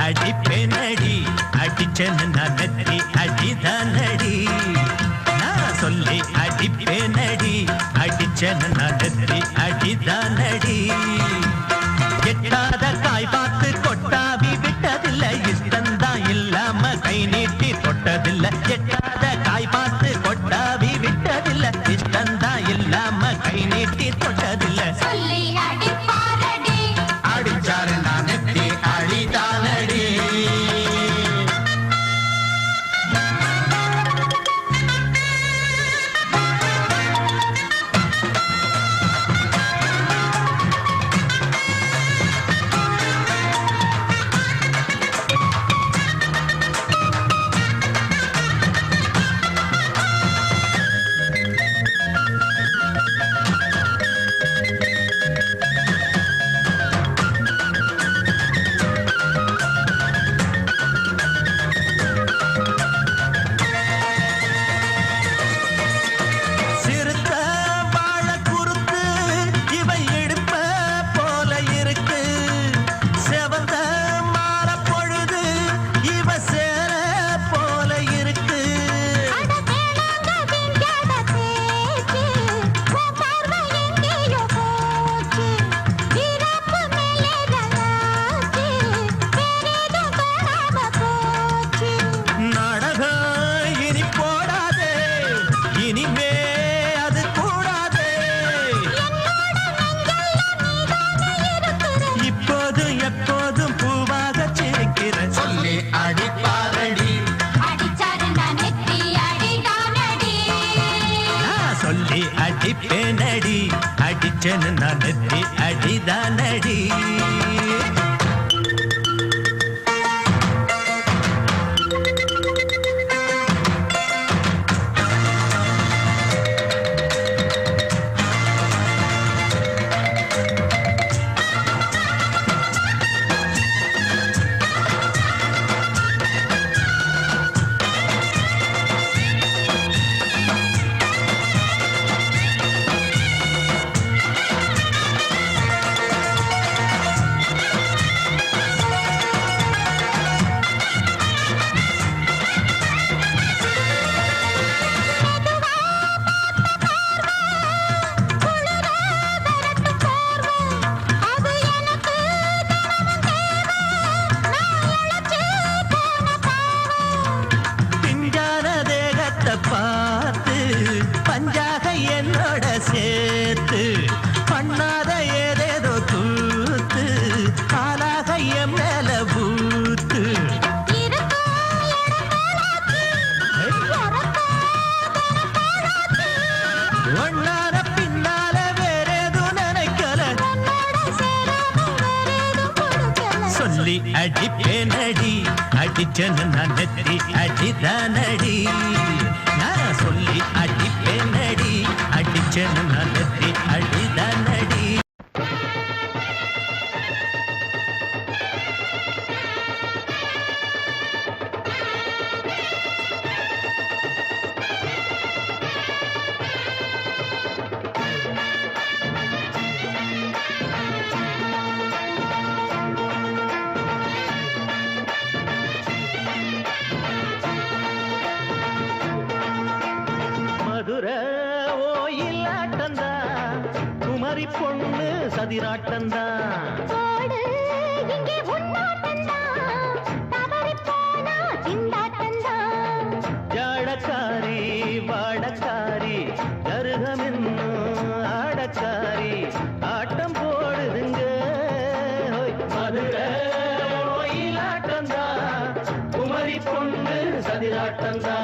அடிப்பேனடி அடிச்சேன்னு நான் நெத்தி அடிதானடி நான் சொல்லி அடிப்பேனடி அடிச்சேன்னு நான் நெத்தி அடிதானடி எட்டாத காய் பார்த்து கொட்டாவி விட்டதில்லை இஷ்டந்தான் இல்லாம கை நீட்டி தொட்டதில்லை எட்டாத காய் பார்த்து கொட்டாவி விட்டதில்லை இஷ்டந்தான் இல்லாம கை நீட்டி தொட்டதில்லை அடிச்சாரு நான் நெத்தி அடிதானடி அடிப்பேனடி அடிச்சேன்னு நான் நெத்தி அடிதானடி பார்த்து பஞ்சாக என்னோட சேர்த்து பண்ணாத ஏதேதோ தூத்து ஆளாக என் மேல பூத்து ஒன்னார பின்னால வேறேதும் நினைக்கல சொல்லி அடிப்பேனடி அடிச்சேன்னு நான் நெத்தி அடிதானடி நான் சொல்லி அடிப்பேனடி அடிச்சேன்னு நான் நெத்தி அடிதானடி குமரி பொண்ணு சதிராட்டந்தா ஜாடக்காரி வாடக்காரி கருகமின்னு ஆடக்காரி ஆட்டம் போடுதுங்க மதுரை ஆட்டந்தா குமரி பொண்ணு சதிராட்டந்தா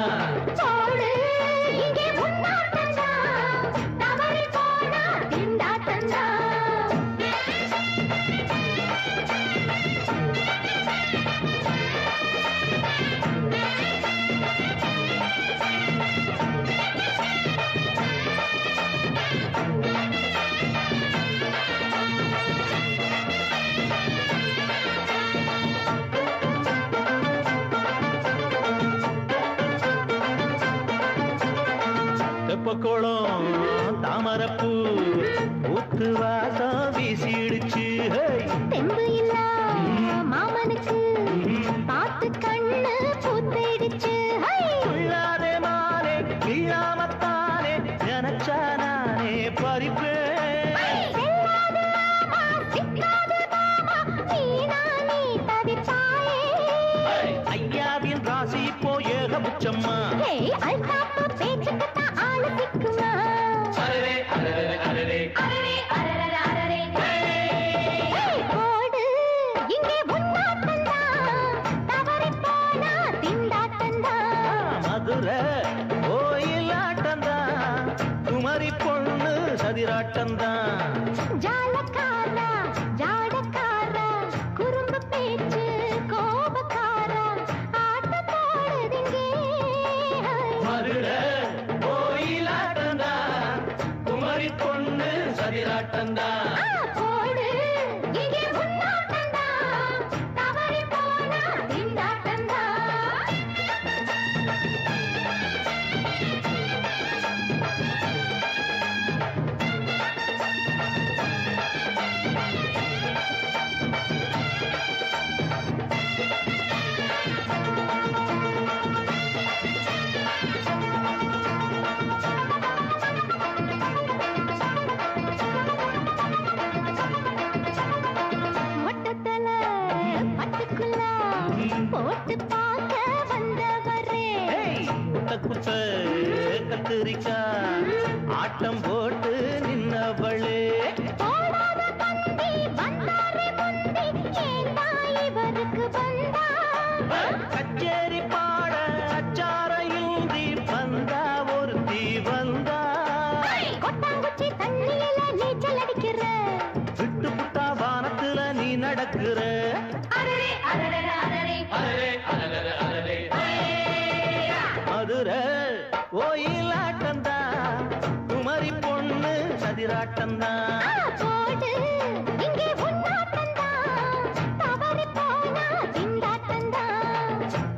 போச்சம்மா. அல்தாப்பு பேச்சுக்குத்தான் ஆளு சிக்குமா. அரரே அரரே அரரே அரரே அரரே அரரே போடு இங்கே உன்னாட்டந்தா தவறி போனா திண்டாட்டந்தா. மதுரை கோயிலாட்டந்தா குமரி பொண்ணு சதிராட்டந்தா. ஜாலக்காரா ஜாடக்காரா குறும்பு பேச்சு கோபக்காரா ஆட்ட போடுதிங்கே. மதுரை கோயிலாட்டந்தா குமரி பொண்ணு சதிராட்டந்தா. போடு இங்கே உன்னாட்டந்தா தவறி போனா திண்டாட்டந்தா. மொட்டத்தல பட்டுக்குள்ள போட்டு பார்க்க வந்தவரே. குட்ட குட்ட கத்திரிக்கா ஆட்டம் போட்டு நின்னவளே. போடாத பந்தி வந்தாரே முந்தி ஏண்டா இவருக்கு வந்தா. கச்சேரி பாட அச்சார இந்தி வந்தா ஒருத்தி வந்தா. கொட்டாங்குச்சி தண்ணியில நீச்சல் அடிக்கிற. விட்டு புட்டா வானத்துல நீ நடக்கிற. அரரே அரரே அரரே அரரே அரரே அரரே மதுரை கோயிலாட்டந்தா குமரி பொண்ணு சதிராட்டந்தா. போடு இங்கே உன்னாட்டந்தா தவறி போனா திண்டாட்டந்தா.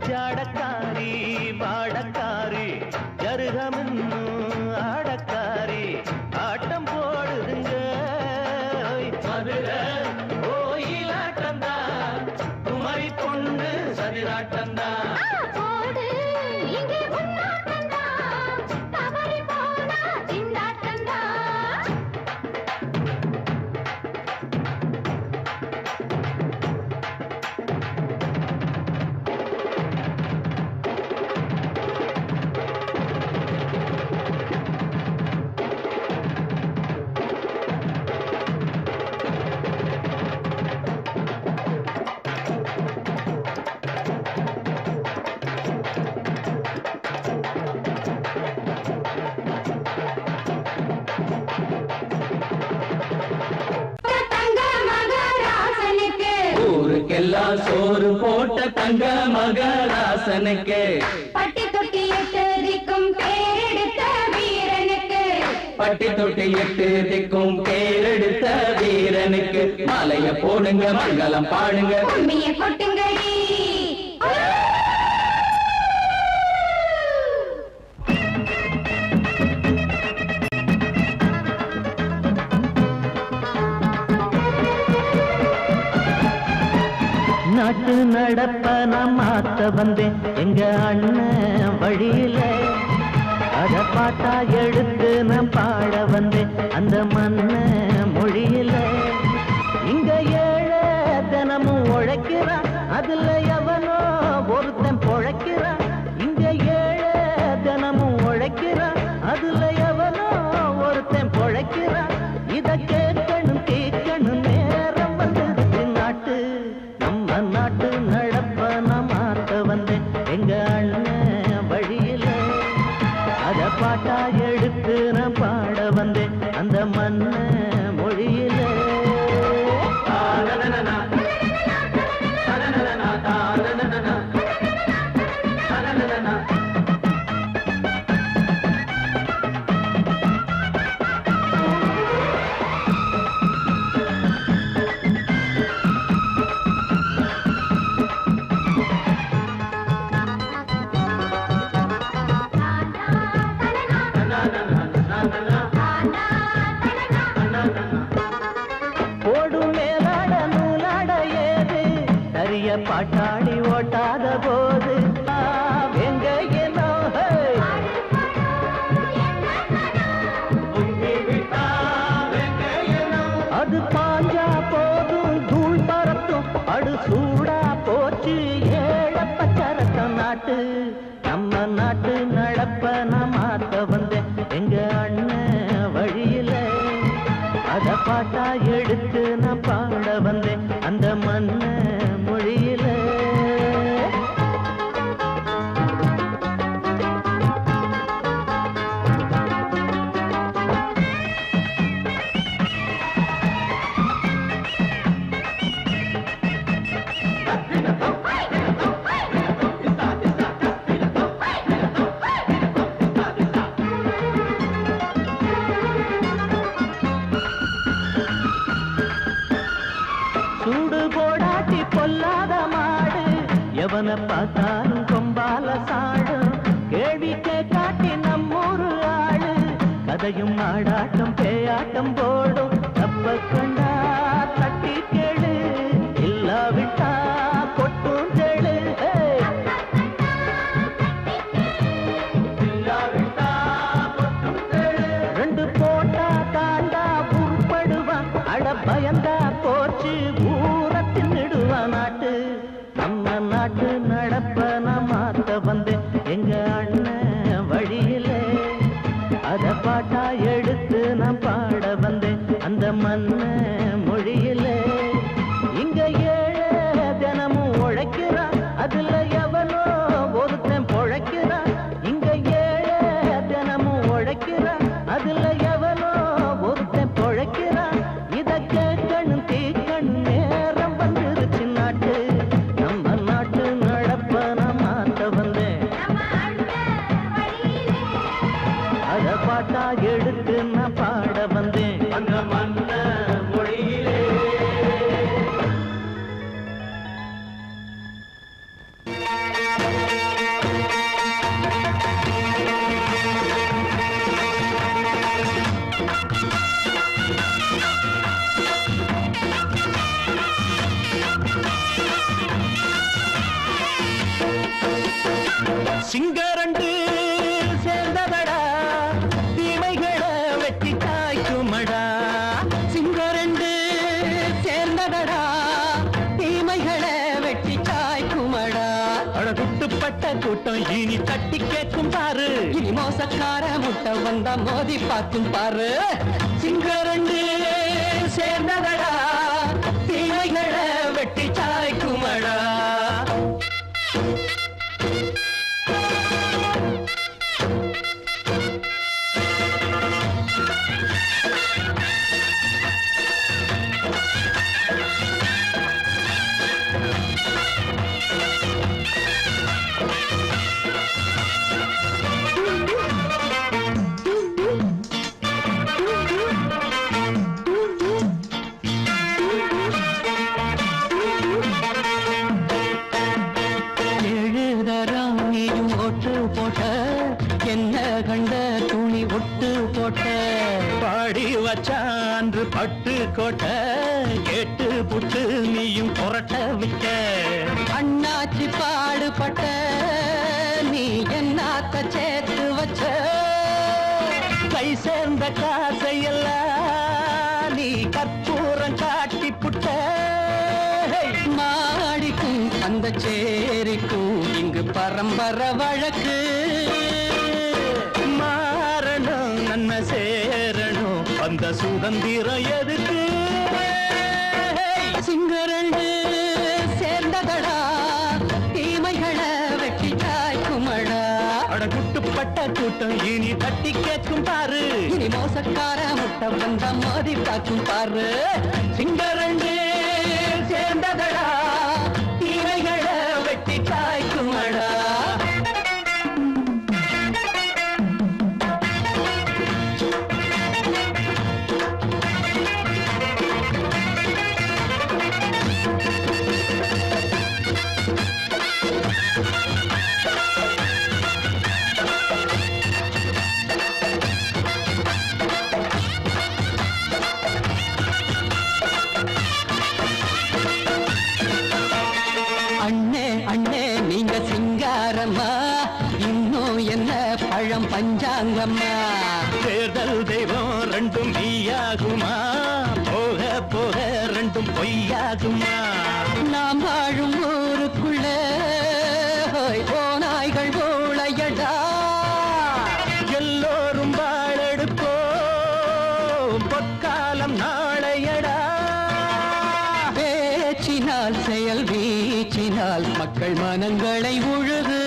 ஜாடக்காரி பாடக்காரி ஜருகமின்னு ஆடக்காரி ஆட்டம் போடுதுங்க. மதுரை கோயிலாட்டந்தா குமரி பொண்ணு சதிராட்டந்தா. போடு இங்கே உன்னாட்டந்தா தவறி போனா திண்டாட்டந்தா. தங்க மகராசனுக்கு ஊருக்கெல்லாம் சோறு போட்ட தங்க மகராசனுக்கு. பட்டி தொட்டி எட்டு திக்கும் பேரெடுத்த வீரனுக்கு. பட்டி தொட்டி எட்டு திக்கும் பேரெடுத்த வீரனுக்கு. மாலைய போடுங்க மங்களம் பாடுங்க. உண்மையை கொட்டுங்கடி. நாட்டு நடப்ப நான் மாத்த வந்தேன் எங்க அண்ணன் வழியில. அத பாட்டா எடுத்து நான் பாட வந்தேன் அந்த மண்ண மொழியில. இங்க ஏழை தினமும் உழைக்கிறான் அதுல எவனோ ஒருத்தன் பொழைக்கிறான். இங்க ஏழை தினமும் உழைக்கிறான் அதுல எவனோ ஒருத்தன் பொழைக்கிறான். இத கேட்கணும் கேட்கணும் நேரம் வந்தது. நாட்டு நம்ம நாட்டு நடப்ப நான் மாத்த வந்தேன் எங்க அண்ணன் வழியில. அத பாட்டா எடுத்து நான் பாட வந்தேன் அந்த மண்ண மொழியில. ஓடும் மேலாட நூலாட ஏது சரிய பாட்டாளி ஓட்டாத போது எங்க ஏனோ அது பாஞ்சா போதும் தூள் பறத்தும் அடு சூடா போச்சு ஏழப்ப சரத்தம் நாட்டு நம்ம நாட்டு நடப்ப நான் மாத்த வந்தேன் எங்க அண்ணன் வழியில. அத பாட்டா எடுத்து நான் பாட வந்தேன் அந்த மண்ண மொழியில. சூடு போடாட்டி பொல்லாத மாடு எவனை பார்த்தாலும் கொம்பால சாடும். கேள்வி கேட்டாட்டி நம்மூரு ஆளு கதையும் ஆடாட்டம் பேயாட்டம் போடும். தப்ப கண்டா தட்டி கேளு இல்லாவிட்டா கொட்டும் கேளு. ரெண்டு போட்டா தாண்டா உருப்படுவான் அட பயந்தா போச்சு நாட்டு. நம்ம நாட்டு நடப்ப நான் மாத்த வந்தேன் எங்க அண்ணன் வழியில. அத பாட்டா எடுத்து நான் பாட வந்தேன் அந்த மண்ண மொழியில. இங்க ஏழை தினமும் உழைக்கிறான் அதுல எவனோ ஒருத்தன் பொழைக்கிறான். இங்க ஏழை தினமும் உழைக்கிறான் அதுல எவனோ ஒருத்தன் பொழைக்கிறான். இத கேட்கணும் தீக்கணும் நேரம் வந்துருச்சு நாட்டு. நம்ம நாட்டு நடப்ப நான் மாத்த வந்தேன் அத பாட்டா எடுத்து நான் பாட வந்தேன் அந்த மண்ண மொழியிலே. சிங்கரண்டு சேர்ந்ததடா தீமைகளை வெட்டி காய்க்குமடா. சிங்கரண்டு சேர்ந்ததடா தீமைகளை வெட்டி காய்க்குமடா. அழகுட்டுப்பட்ட கூட்டம் இனி தட்டி கேட்கும் பாரு. இனி மோசக்கார முட்டை வந்தா மோதி பார்க்கும் பாரு. சிங்கரண்டு சேர்ந்ததடா தீமைகளை வெட்டி காய்க்குமடா. என்ன கண்ட துணி ஒட்டு போட்ட பாடி வச்சான்று பட்டு கோட்ட கேட்டு புட்டு நீயும் புரட்ட விட்ட. அண்ணாச்சி பாடுபட்ட நீ என்னாத்த சேர்த்து வச்ச. கை சேர்ந்த காசையெல்லாம் நீ கற்பூரம் காட்டி புட்ட. மாடிக்கும் அந்த சேரிக்கும் இங்கு பரம்பரை வழக்கு. மாறணும் நன்மை சேரணும் அந்த சுதந்திரம் எதுக்கு. சிங்கரண்டு சேர்ந்ததடா தீமைகளை வெட்டி காய்க்குமடா. அடகுட்டுப்பட்ட கூட்டம் இனி தட்டி கேட்கும் பாரு. இனி மோசக்கார முட்டை வந்த மோதி பார்க்கும் பாரு. சிங்கரண்டு சேர்ந்ததடா தீமைகளை வெட்டி காய்க்குமடா. பழம் பஞ்சாங்கம்மா தேர்தல் தெய்வம் ரெண்டும் மெய்யாகுமா போக போக ரெண்டும் பொய்யாகுமா நாம் வாழும் ஊருக்குள்ள ஓநாய்கள் ஊழையட மனங்களை உழுது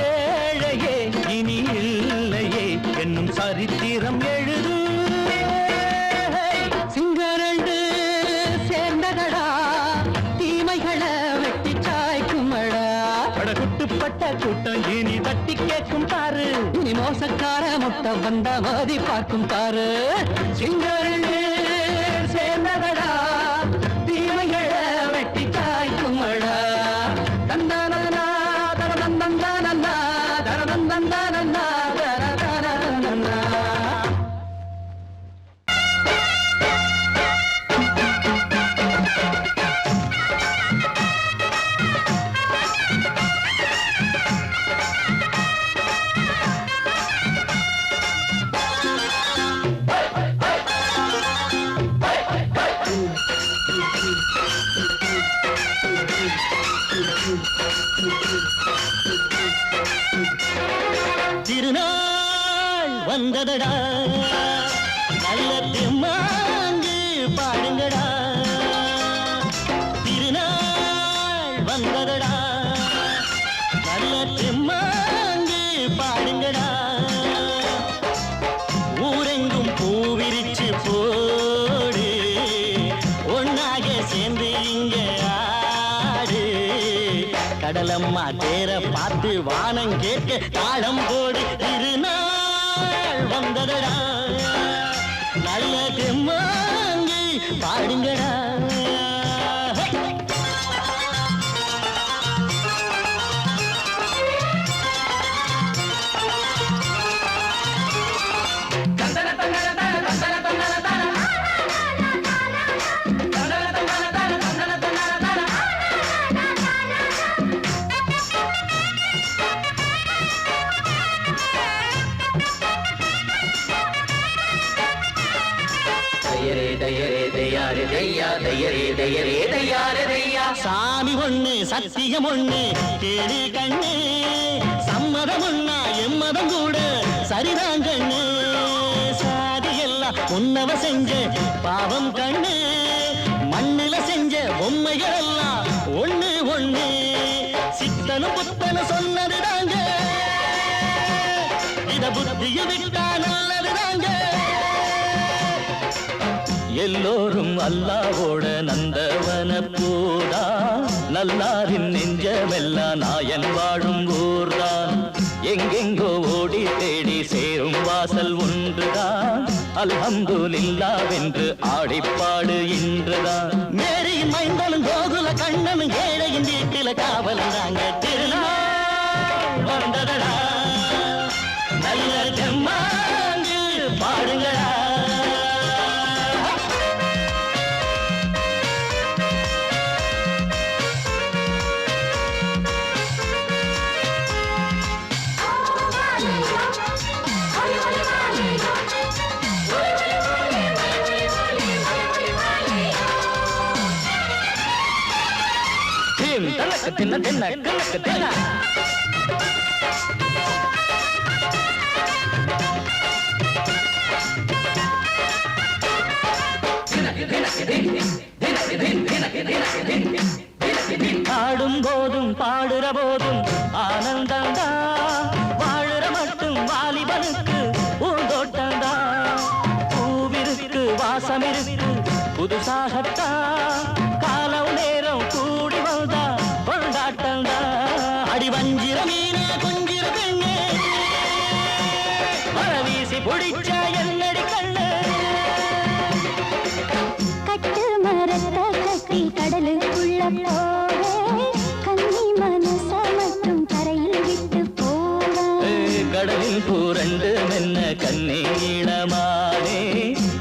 ஏழையே இனி இல்லையே என்னும் சரித்திரம் எழுது சிங்கரண்டு சேர்ந்ததடா தீமைகளை வெட்டி சாய்க்குமடா படகுட்டுப்பட்ட கூட்டம் இனி தட்டி கேட்கும் பாரு இனி மோசக்கார முட்டை வந்த மோதி பார்க்கும் பாரு சிங்கரண்டு சேர்ந்ததடா தீமைகளை வெட்டி சாய்க்குமடா தந்தானந்தா தரதந்தந்தானந்தா தரதந்தந்தானந்தா தரதந்தந்தா திருநாள் வந்ததடா நல்ல திருமாங்கு பாடுங்கடா திருநாள் வந்ததடா நல்ல திருமாங்கு பாடுங்கடா ஊரெங்கும் பூவிரிச்சு போடு ஒன்னாக சேர்ந்து இங்க ஆடு கடலம்மா தேர பார்த்து வானம் கேட்க தாளம் போடு திருநாள் வந்ததடா நல்ல தெம்மாங்கி பாடுங்கடா சாமி ஒண்ணு சத்தியம் ஒண்ணு கேடு கண்ணு சம்மதம் ஒண்ணா எம்மதம் கூட சரிதான் கண்ணு சாதி எல்லாம் உன்னவ செஞ்ச பாவம் கண்ணு மண்ணுல செஞ்ச பொம்மைகள் எல்லாம் ஒண்ணு ஒண்ணு சித்தனும் புத்தனும் சொன்னதுதாங்க இத புத்திய விட்டா நல்லதுதாங்க எல்லோரும் அல்லாவோட நந்தவன பூதா நல்லாரின் நெஞ்சமெல்லாம் நாயன் வாழும் ஊர்தான் எங்கெங்கோ ஓடி தேடி சேரும் வாசல் ஒன்றுதான் அல்ஹம்துலில்லாஹ்வென்று ஆடிப்பாடு இன்றுதான் மேரியின் மைந்தனும் கோகுல கண்ணனும் ஏழையின் வீட்டில காவலந்தாங்க திருநாள் வந்ததடா நல்ல ஜம்மாங்கு பாடுங்களா தின்ன தின்ன கணக்கு தின்ன ஆடும் போதும் பாடுற போதும் ஆனந்தந்தா வாழுற மட்டும் வாலிபனுக்கு பூந்தோட்டந்தா பூவிருக்கு வாசம் இருக்கு புதுசாகத்தான் காலம் நேரம் கூடி வந்தா கொண்டாட்டந்தா அடி வஞ்சிர மீன கொஞ்சிர பெண்ணே வரவீசி பிடிச்ச என்னடி கண்ணு கட்டு மரத்தை கட்டி கடலுக்குள்ள போவே கன்னி மனச மட்டும் கரையில் விட்டு போவே கடலில் பூரண்டு மென்ன கண்ணீளமானே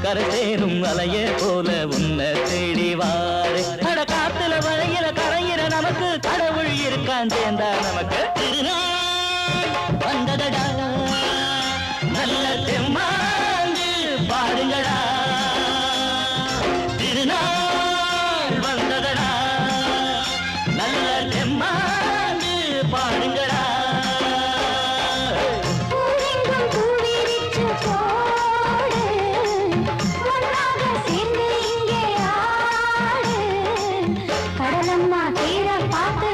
கரை சேரும் அலைய போல உன்னை தேடி வாரே அட காத்துல வளையில கரையிற நமக்கு கடவுள் இருக்கான் சேர்ந்தா நமக்கு திருநாள் வந்ததடா நல்ல தெம்மாங்கு பாடுங்கடா திருநாள் வந்ததடா நல்ல தெம்மாங்கு பாடுங்கடா பூவெங்கும் பூவிரிச்சு போடு ஒன்றாக சேர்ந்து இங்கே ஆடு கடலம்மா தீர பார்த்து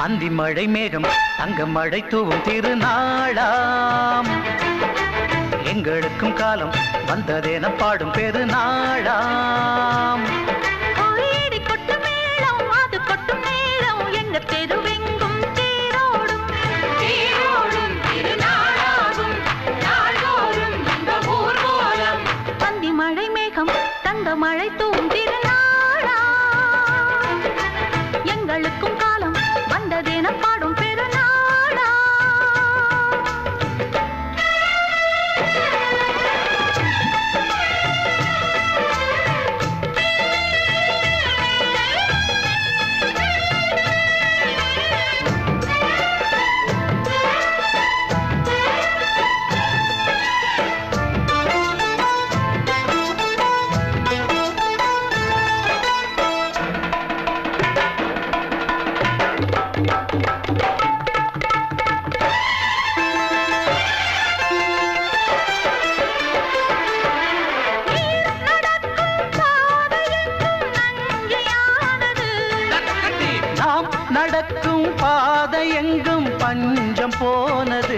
அந்தி மழை மேகம் தங்க மழை தூவும் திருநாளாம் எங்களுக்கும் காலம் வந்ததென பாடும் பெருநாளாம் கோயிடி கொட்டு மேளம் அது கொட்டு மேளம் எங்க தெருவெங்கும் தேரோடும் தேரோடும் திருநாளாகும் நாள்தோறும் இந்த ஊர்வலம் அந்தி மழை மேகம் தங்க மழை தூவும் திருநாளாம் எங்களுக்கும் காலம் வந்ததென பாடும் பெருநாளாம் நடக்கும் பாதை எங்கும் பஞ்சம் போனது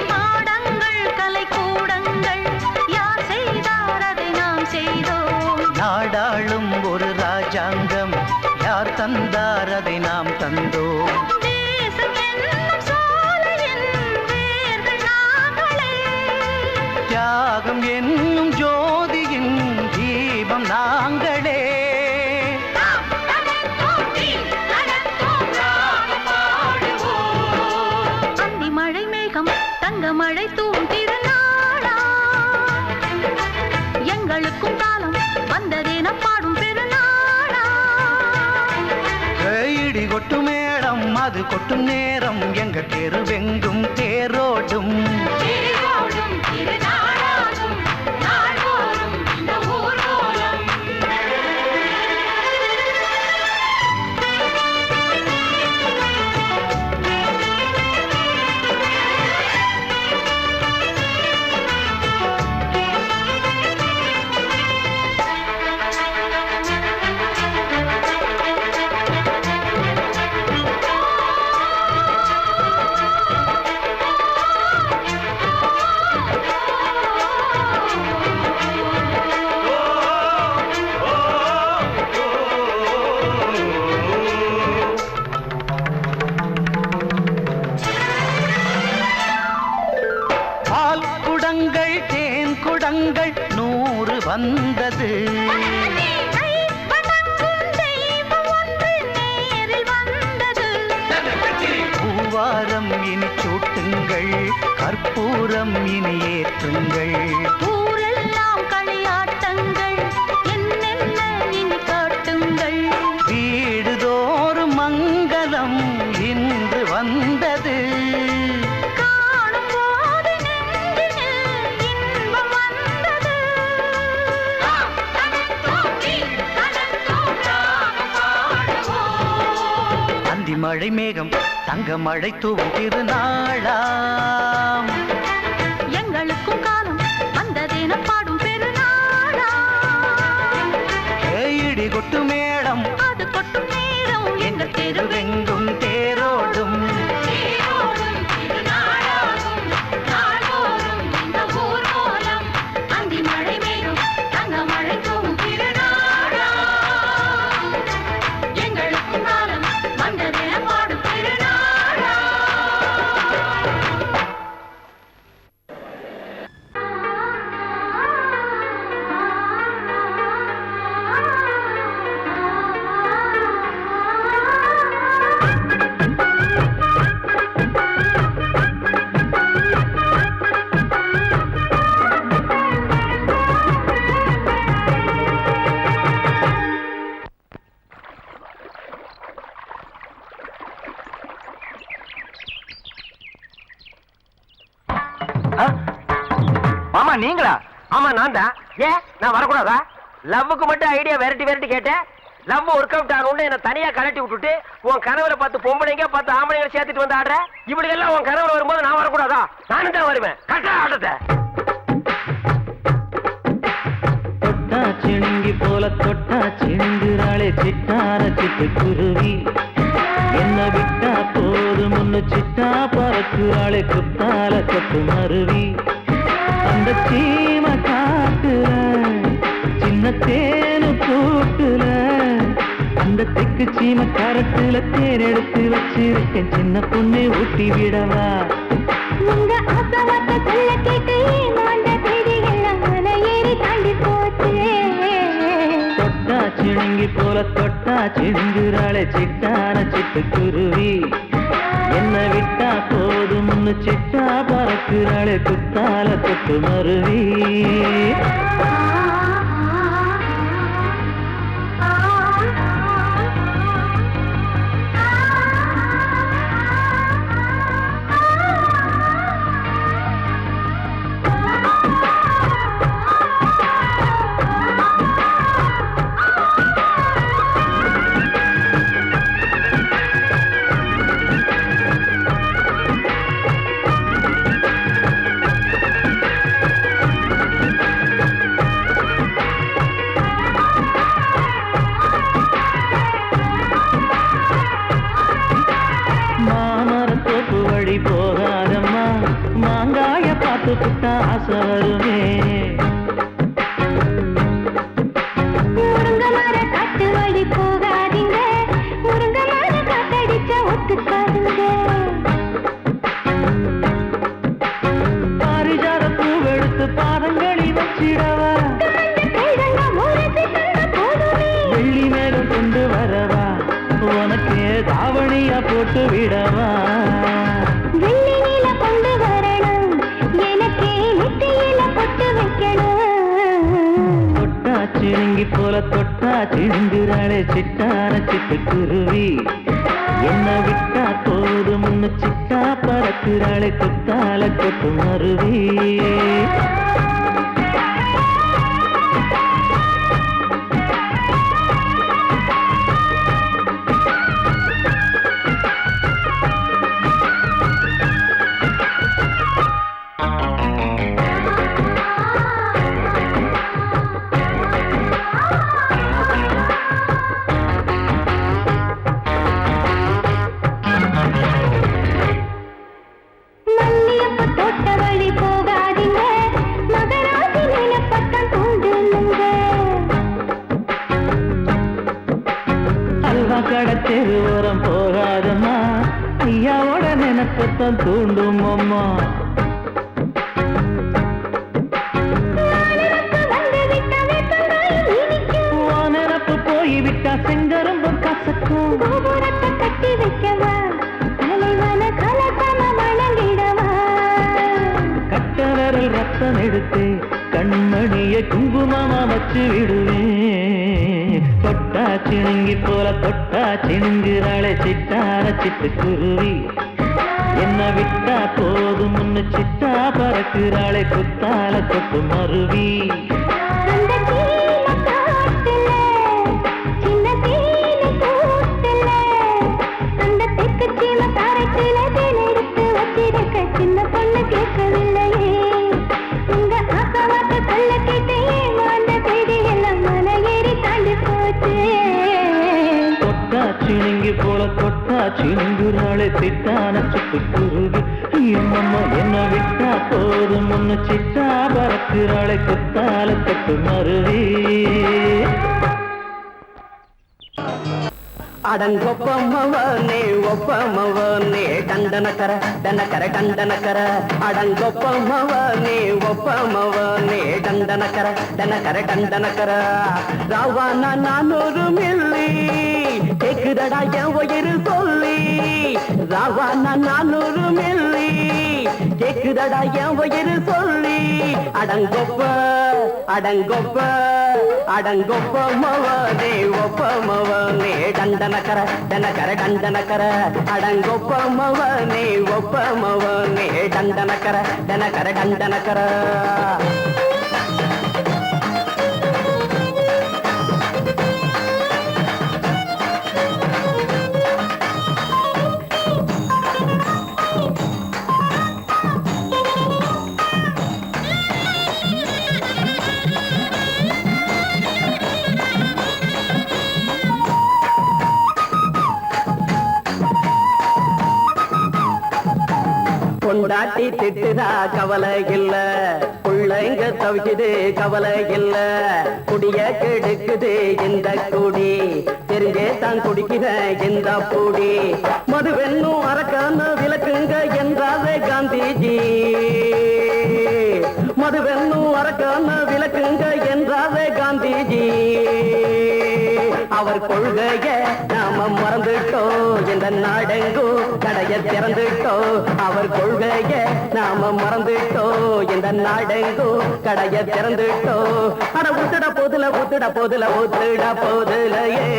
மாடங்கள் கலை கூடங்கள் யார் செய்தார் அதை நாம் செய்தோம் நாடாளும் ஒரு ராஜாங்கம் யார் தந்தார் அதை நாம் தந்தோம் தேசம் என்னும் சோலையின் வேர்கள் நாங்களே தியாகம் என்னும் ஜோதியின் தீபம் நாங்களே தங்க மழை தூவும் திருநாளா எங்களுக்கும் காலம் வந்ததென பாடும் பெருநாளா இடி கொட்டும் மேளம் அது கொட்டும் நேரம் எங்க தெருவெங்கும் தேரோடும் தேரோடும் திருநாளாகும் நாள்தோறும் இந்த ஊர்வலம் குடங்கள் 100 வந்தது பூவாரம் இனி சூட்டுங்கள் கற்பூரம் இனி ஏற்றுங்கள் ஊரெல்லாம் களியாட்டங்கள் என்னென்ன இனி காட்டுங்கள் வீடுதோறும் மங்களம் இன்று வந்தது மழை மேகம் தங்க மழை தூவும் திருநாளாம் எங்களுக்கும் காலம் வந்ததென பாடும் பெருநாளா இடி கொட்டு மேளம் அது கொட்டும் நேரம் எங்கள் தெருவெங்கும் தேரோடும் தேரோடும் திருநாளாகும் நாள்தோறும் இந்த ஊர்வலம் அந்தி மழை மேகம் தங்க மழை தூவும் திருநாளா எங்களுக்கும் காலம் வந்ததென பாடும் பெருநாளா மாமா நீங்களா? ஆமா நான் தான். ஏன் நான் வரக்கூடாதா? லவ்வுக்கு மட்டும் ஐடியா வெரைட்டி வெரைட்டி கேட்டேன். லவ் ஒர்க் அவுட் ஆகணும்னு என்ன தனியா கலட்டி விட்டுட்டு உன் கணவரை பார்த்து பொம்பளைங்க பார்த்து ஆம்பளைங்க சேர்த்துட்டு வந்து ஆடுற. இப்படி எல்லாம் உன் கணவர் வரும்போது நான் வரக்கூடாதா? நானும் தான் வருவேன். கரெக்டா ஆடுறத தொட்டா சிணுங்கி போல தொட்டா சிணுங்குறாளே சிட்டார சிட்டு குருவி என்ன விட்டா போதும் முன்னு சிட்டா பறக்குறாளே குத்தால கொத்து மருவி அந்த சீம காட்டுல சின்ன தேனு கூட்டுல அந்த தெக்கு சீம கரட்டுல தேன் எடுத்து வச்சிருக்கேன் சின்ன பொண்ணு ஊட்டி விடவா உங்க ஆசவாத்த சொல்ல கேட்டு ஏமாந்த தேதி எல்லாம் மன ஏறி தாண்டி போச்சு தொட்டா சிணுங்கி போல தொட்டா சிணுங்குறாளே சிட்டான சிட்டுக்குருவி என்ன விட்டா போதும்னு சிட்டா பறக்குறாளே குத்தால கொத்து மருவி போகாதம்மா மாங்காய பார்த்து புட்டா ஆசை வருமே முருங்க மர காட்டு வழி போகாதீங்க முருங்க மர காத்தடிச்ச ஒத்துக்காதுங்க பாரிஜாத பூவெடுத்து பாதங்களி வச்சிடவா வெள்ளி மேலும் கொண்டு வரவா உனக்கு தாவணியா போட்டு விடவா வெள்ளி நீல கொண்டு வரணும் எனக்கே நெத்தியில பொட்டு வைக்கணும் தொட்டா சிணுங்கி போல தொட்டா சிணுங்குறாளே சிட்டான சிட்டுக்குருவி என்ன விட்டா போதும்னு சிட்டா பறக்குறாளே குத்தால கொத்து மருவி கடத்தெரு ஓரம் போகாதம்மா ஐயாவோட நினைப்பத்தான் தூண்டும் அம்மா நினப்பு போய்விட்டா செங்கரும்பு கசக்கும் கட்டி வைக்கவா தலைவன கலக்கம வணங்கிடவா கட்ட விரல் ரத்தம் எடுத்து கண்மணிய குங்குமமா வச்சு விடுவேன் தொட்டா சிணுங்கி போல தொட்டா சிணுங்குறாளே சிட்டான சிட்டுக்குருவி என்ன விட்டா போதும்னு சிட்டா பறக்குறாளே குத்தால கொத்து மருவி அந்த சீன காட்டுல சின்ன தேனி கூட்டுல அந்த தெக்கு சீம கரட்டுல தேன் எடுத்து வச்சிருக்க சின்ன பொண்ணு கேட்கவில்லையே உங்க ஆசவாத்த சொல்ல கேட்டு ஏமாந்த தேதி எல்லாம் மன ஏறி தாண்டி போச்சு தொட்டா சிணுங்கி போல தொட்டா சிணுங்குறாளே சிட்டான சிட்டுக்குருவி அம்மம்மா என்ன விட்டா போதும்னு சிட்டா பறக்குறாளே குத்தால கொத்து மருவி அடங்கொப்பமவனே ஒப்பமவனே டண்டனக்கர டனக்கர டண்டனக்கர அடங்கொப்பமவனே ஒப்பமவனே டண்டனக்கர டனக்கர டண்டனக்கர ராவான 400 மில்லி கேக்குதடா என் உயிர் சொல்லி ராவான 400 மில்லி கேக்குதடா என் உயிர் சொல்லி அடங்கொப்ப அடங்கொப்ப அடங்கொப்பமவனே ஒப்பமவனே டண்டனக்கர டனக்கர டண்டனக்கர அடங்கொப்பமவனே ஒப்பமவனே டண்டனக்கர டனக்கர டண்டனக்கர கொண்டாட்டி திட்டுதா கவலை இல்ல, பிள்ளைங்க தவிக்குது கவலை இல்ல, குடிய கெடுக்குது இந்த குடி, தெரிஞ்சே தான் குடிக்கிற இந்த பூடி, மதுவென்னும் அரக்கான விளக்குங்க என்றாரே காந்திஜி, மதுவென்னும் அரக்கான விளக்குங்க என்றாரே காந்திஜி, அவர் கொள்கைய நாம மறந்துட்டோம், இந்த நாடெங்கோ கடைய திறந்துட்டோம், அவர் கொள்கைய நாம மறந்துட்டோம், இந்த நாடெங்கோ கடைய திறந்துட்டோம், அட ஊத்துட போதுல ஊத்துட போதுல ஊத்துட போதுலையே,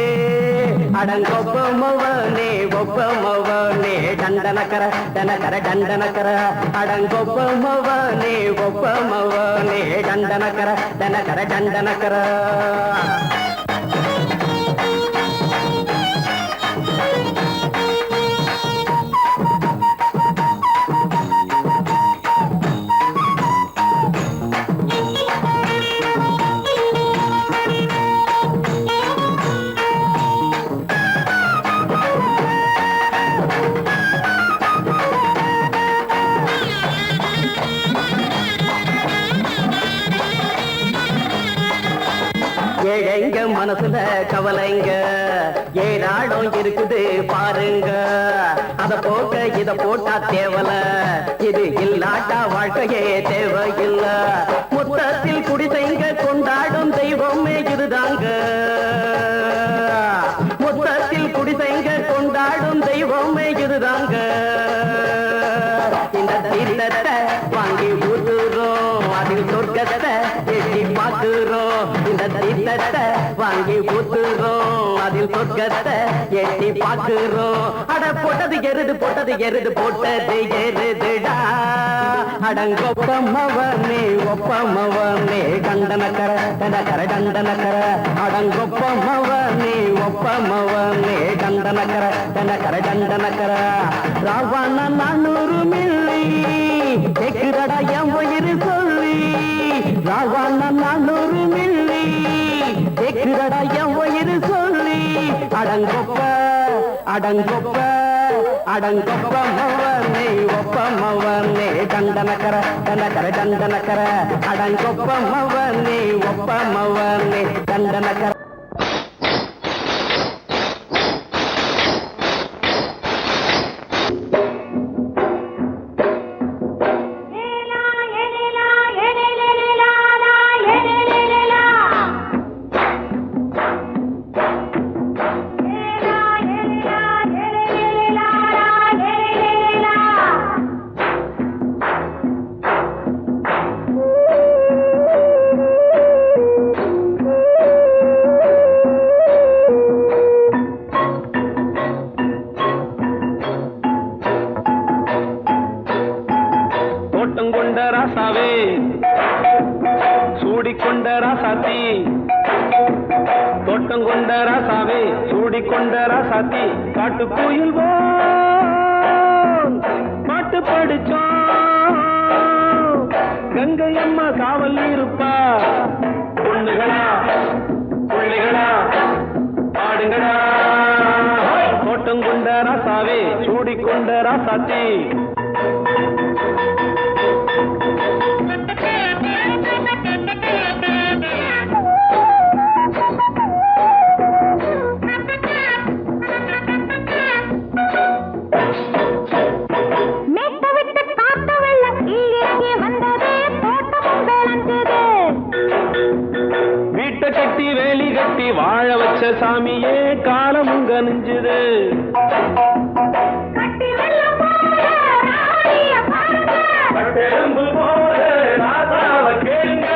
அடங்கொப்பமவனே ஒப்பமவனே டண்டனக்கர டனக்கர டண்டனக்கர, அடங்கொப்பமவனே ஒப்பமவனே டண்டனக்கர டனக்கர டண்டனக்கர. ஏழைங்க மனசுல கவலைங்க ஏராளம் இருக்குது பாருங்க, அத போக்க இத போட்டா தேவல, இது இல்லாட்டா வாழ்க்கையே தேவையில்ல, மொத்தத்தில் குடிசைங்க கொண்டாடும் தெய்வமே இதுதாங்க, மொத்தத்தில் குடிசைங்க கொண்டாடும் தெய்வமே இதுதாங்க, இந்த தீர்த்தத்தை வாங்கி ஊத்துறோம், அதில் சொர்க்கத்தை எட்டி பார்க்கிறோம், இந்த தீர்த்தத்தை வாங்கி ஊத்துறோம், அதில் சொர்க்கத்தை எட்டி பார்க்கிறோம், அட போட்டது எருது போட்டது எருது போட்டது எருதுடா, அடங்கொப்பமவனே ஒப்பமவனே கண்டனக்கர கண்டனக்கர கண்டனக்கர, அடங்கொப்பமவனே ஒப்பமவனே கண்டனக்கர கண்டனக்கர கண்டனக்கர, ராவண 400 மில்லி கேக்குதடா என் உயிர் சொல்லி, ராவண 400 மில்லி கேக்குதடா என் உயிர் சொல்லி, அடங்கொப்ப அடங்கொப்ப அடங்கொப்பமவனே ஒப்பமவனே டண்டனக்கர டண்டனக்கர டண்டனக்கர, அடங்கொப்பமவனே ஒப்பமவனே டண்டனக்கர. சூடிக்கொண்ட ராசாத்தி தோட்டம் கொண்ட ராசாவே சூடிக்கொண்ட ராசாத்தி காட்டு கோயில் பாட்டு படிச்சோம், கங்கை அம்மா காவல் இருப்பா, பொண்ணுகளா பிள்ளைகளா ஆடுங்களா, தோட்டம் கொண்ட ராசாவே சூடிக்கொண்ட ராசாத்தி. கட்டி வேலி கட்டி வாழ வச்ச சாமியே காலமும் கனிஞ்சுது, கட்டெலும்பு போல ராசாவ கேளுங்க,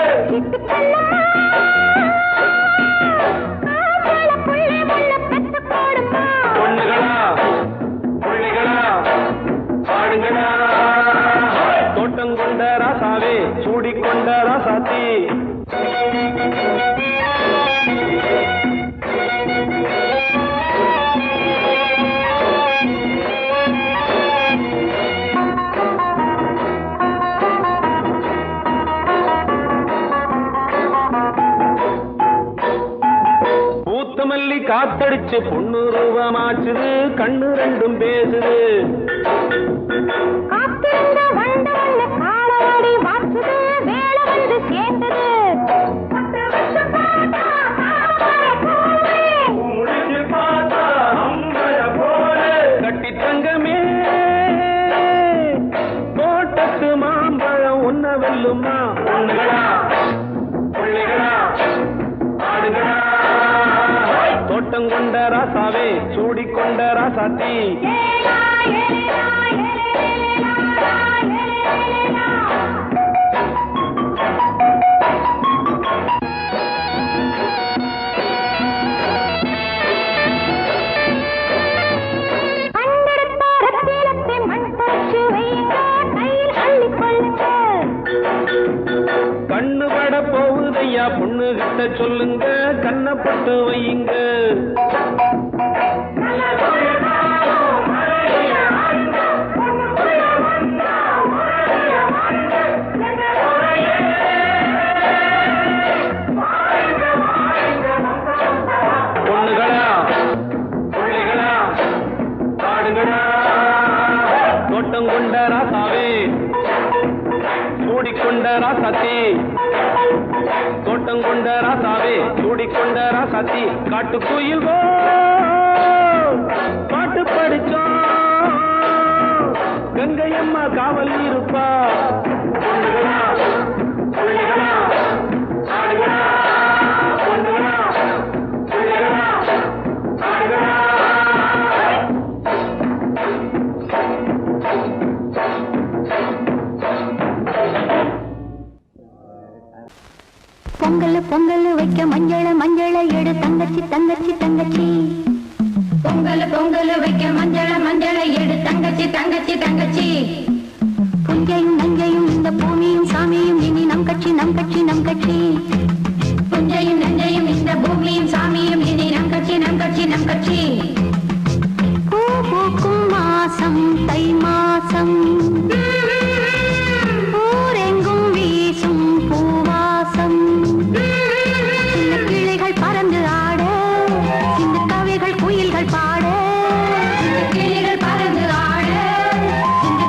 பொண்ணுகளா பிள்ளைகளா பாடுங்களா, தோட்டம் கொண்ட ராசாவே சூடிக்கொண்ட ராசாத்தி. பூத்தமல்லி காத்தடிச்சு பொண்ணு ரூபமாச்சுது, கண்ணு ரெண்டும் பேசுது, தோட்டம் கொண்ட ராசாவே சூடிக்கொண்ட ராசாத்தி கண்ணு பட போகுதையா பொண்ணு கிட்ட சொல்லுங்க கண்ணப்பட்டு வையுங்க பொண்ணுகளா பிள்ளைகளா பாடுங்களா தோட்டம் கொண்ட ராசாவே சூடிக்கொண்ட ராசாத்தி தோட்டம் கொண்ட ராசாவே சூடிக்கொண்ட ராசாத்தி காட்டுக்குயில் பாட்டு படிச்சோம் கங்கையம்மா காவல் இருப்பா பொண்ணுகளா பிள்ளைகளா ஆடுகளா பொண்ணுகளா பிள்ளைகளா ஆடுகளா பொங்கல் பொங்கல் வைக்க மஞ்சள மஞ்சள எடு தங்கச்சி தங்கச்சி தங்கச்சி பொங்கல் பொங்கல் வைக்க மஞ்சள மஞ்சள எடு தங்கச்சி தங்கச்சி தங்கச்சி புஞ்சையும் நஞ்சையும் இந்த பூமியும் சாமியும் இனி நம் கட்சி நம் கட்சி நம் கட்சி புஞ்சையும் நஞ்சையும் இந்த பூமியும் சாமியும் இனி நம் கட்சி நம் கட்சி நம் கட்சி பூ பூக்கும் மாசம் தை மாசம் ஊரெங்கும் வீசும் பூவாசம் சின்ன கிளைகள் பறந்து ஆட சின்ன கவிகள் குயில்கள் பாட கிளைகள் பறந்து ஆட சின்ன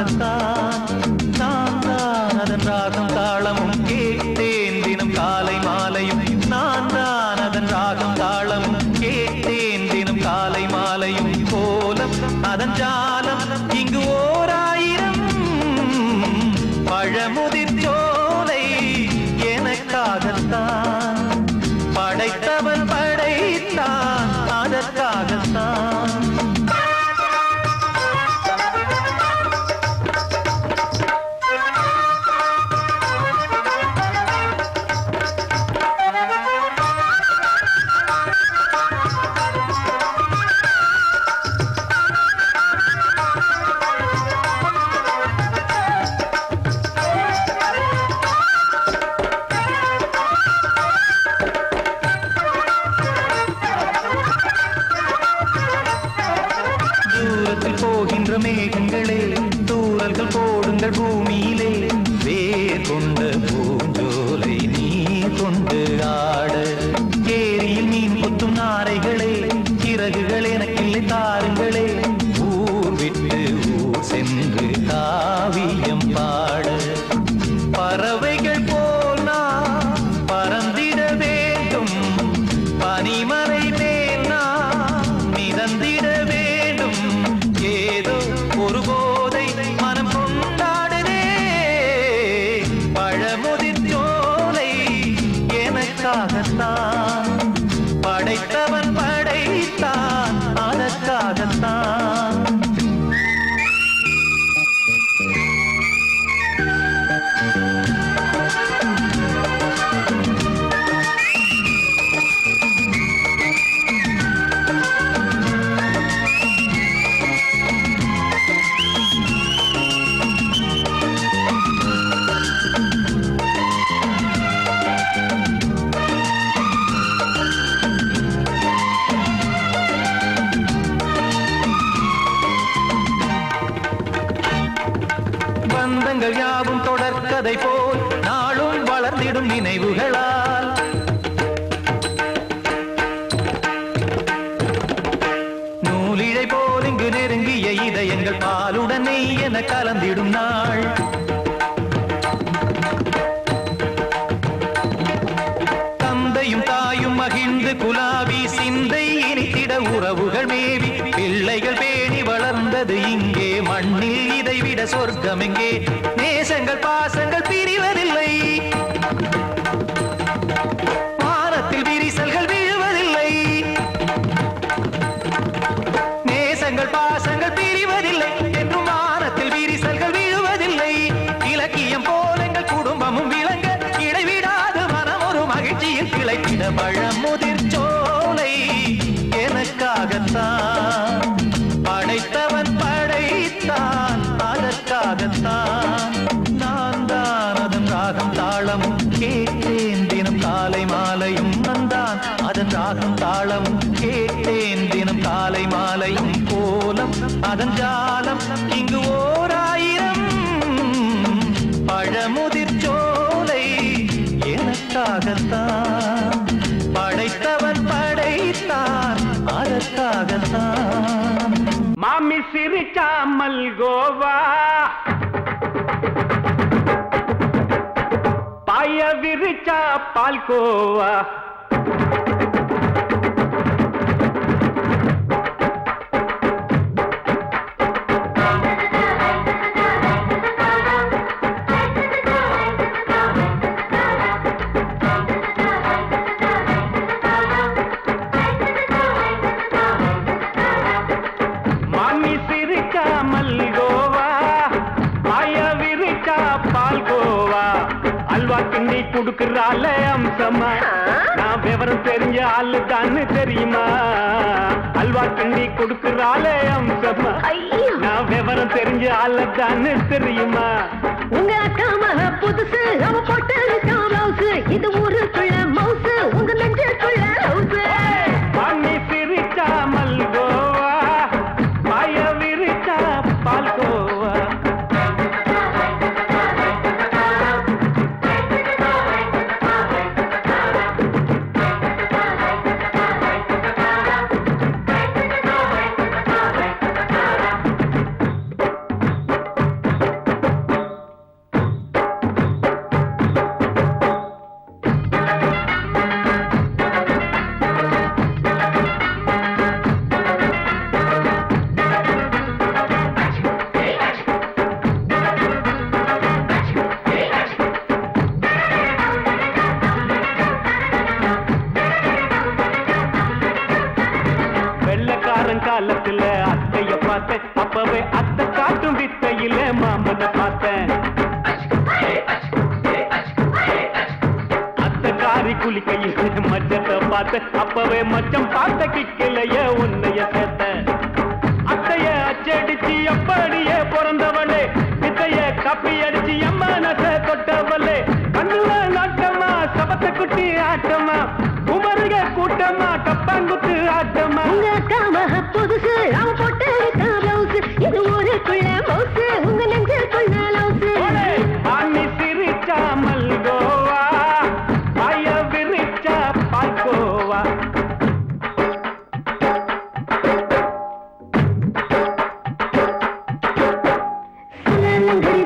எனக்காகத்தான் நான் தான் அதன் ராகம் தாளமும் கேட்டேன் தினம் காலை மாலையும் நான் தான் அதன் ராகம் தாளமும் கேட்டேன் தினம் காலை மாலையும் கோலம் அதன் ஜாலம் இங்கு ஓர் ஆயிரம் பழமுதிர் சோலை எனக்காகத்தான் படைத்தவன் படைத்தான் அதற்காகத்தான் போகின்ற மேகங்களே தூரல்கள் போடுங்கள் பூமியிலே வேர் கொண்ட பூஞ்சோலை நீ கொண்டு ஆட ஏரியில் மீன் கொத்தும் நாரைகளே சிறகுகள் எனக்கில்லை தாருங்களே ஊர் விட்டு ஊர் சென்று காவியம் பாட பறவைகள் போல் நான் பறந்திட வேண்டும் பனிமலை மேல் நான் மிதந்திட வேண்டும் ஏதோ ஒரு போதை மனம் கொண்டாடுதே பழமுதிர் சோலை எனக்காகத்தான் படைத்தவன் படைத்தான் அதற்காகத்தான் பந்தங்கள் யாவும் தொடர்கதை போல் நாளும் வளர்ந்திடும் நினைவுகளால் நூலிழை போல் இங்கு நெருங்கிய இதயங்கள் பாலுடன் நெய் என கலந்திடும் நாள் தந்தையும் தாயும் மகிழ்ந்து குலாவி சிந்தை இனித்திட உறவுகள் மேவி பிள்ளைகள் பேணி வளர்ந்தது இங்கே மண்ணில் இதைவிட சொர்க்கம் எங்கே நேசங்கள் பாசங்கள் பிரிவதில்லை வானத்தில் விரிசல்கள் விழுவதில்லை நேசங்கள் பாசங்கள் பிரிவதில்லை என்றும் வானத்தில் விரிசல்கள் விழுவதில்லை இலக்கியம் போல எங்கள் குடும்பமும் விளங்க இடைவிடாது மனம் ஒரு மகிழ்ச்சியில் கிளைத்திட பழமுதிர் சோலை எனக்காகத்தான் படைத்தவன் படைத்தான் அதற்காகத்தான் நான் தான் அதன் ராகம் தாளமும் கேட்டேன் தினம் காலை மாலையும் நந்தான் அதன் ராகம் தாளமும் கேட்டேன் தினம் காலை மாலையும் கோலம் அதன் ஜாலம் இங்கு ஓர் ஆயிரம் பழமுதிர் சோலை எனக்காகத்தான் படைத்தவன் படைத்தான் அதற்காகத்தான் மாமி சிரிச்சா மல்கோவா பாய விரிச்சா பால்கோவா கிண்டி குடுக்கறால அம்சமா நான் விவரம் தெரிஞ்ச ஆளு தான்னு தெரியுமா அல்வா கிண்டி குடுக்கறால அம்சமா நான் விவரம் தெரிஞ்ச ஆளு தான்னு தெரியுமா உங்க அக்கா மக புதுசு அவ போட்டு பிளவுஸ் இது ஊருக்குள்ள மவுசு உங்க நெஞ்சுக்குள்ள ஹவுஸ் பண்ணி சிரிச்சா மல்கோவா பாய விரிச்சா பால்கோவா பார்த்தேன் அப்பவே அத்தை காட்டும் வித்தையில மாமனை பார்த்தேன் அத்தை காரி குளிக்கையில மச்சத்தை பார்த்தேன் அப்பவே மச்சம் பார்த்த கிக்கலைய உன்னைய சேர்த்தேன் அத்தைய அச்சடிச்சு அப்படியே பிறந்தவளே வித்தைய காப்பி அடிச்சு அம்மானச தொட்டவளே கண்ணுல நாட்டமா சபத்தை குட்டி ஆட்டமா உமருக கூட்டமா கப்பாங்குத்து ஆட்டமா உங்க அக்காம புதுசு அவ போட்டு பிளவுஸ் இது ஊருக்குள்ள மவுசு உங்க நெஞ்சுக்குள்ள லவுசு ஆணி சிரிச்சா மல்கோவா பாய விரிச்சா பால்கோவா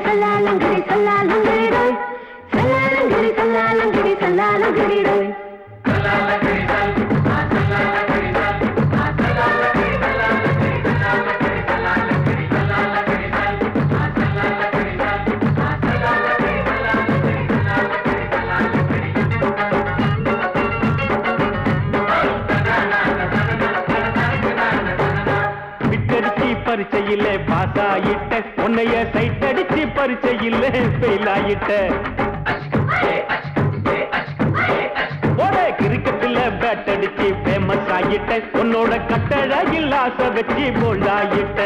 சல்லாலங்கடி சல்லாலங்கடி சல்லாலங்கடி சல்லாலங்கடி சல்லாலங்கடி பரிச்சையில பாஸ் ஆயிட்ட உன்னைய சைட் அடிச்சு பரிச்சையில ஃபெயில் ஆயிட்ட கிரிக்கெட்ல பேட் அடிச்சு ஃபேமஸ் ஆயிட்ட உன்னோட கட்டழகில் ஆசை வச்சு போல்ட் ஆயிட்ட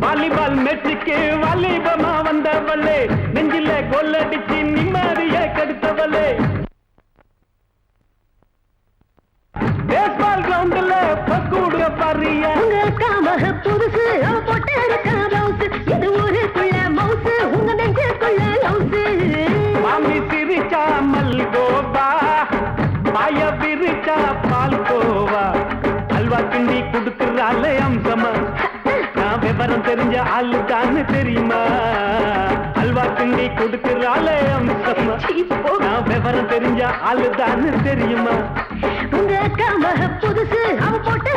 வாலிபால் மேட்சுக்கு வாலிபமா வந்தவளே நெஞ்சில கோல் அடிச்சு நிம்மதிய கெடுத்தவளே பேஸ்பால் கிரவுண்ட்ல பக்கூடுக பாரியா உங்க அக்காம புதுசு அவ போட்டு பிளவுஸ் இது ஊருக்குள்ள மவுசு உங்க நெஞ்சுக்குள்ள லவுசு மாமி சிரிச்சா மல்கோவா பாய விரிச்சா பால்கோவா அல்வா கிண்டி கொடுக்குறாள் அம்சமா நான் விவரம் தெரிஞ்ச ஆளு தான் தெரியுமா அல்வா கிண்டி கொடுக்குறாள் அம்சமா நான் விவரம் தெரிஞ்ச ஆளு தான் தெரியுமா உங்க அக்காம புதுசு அவ போட்டு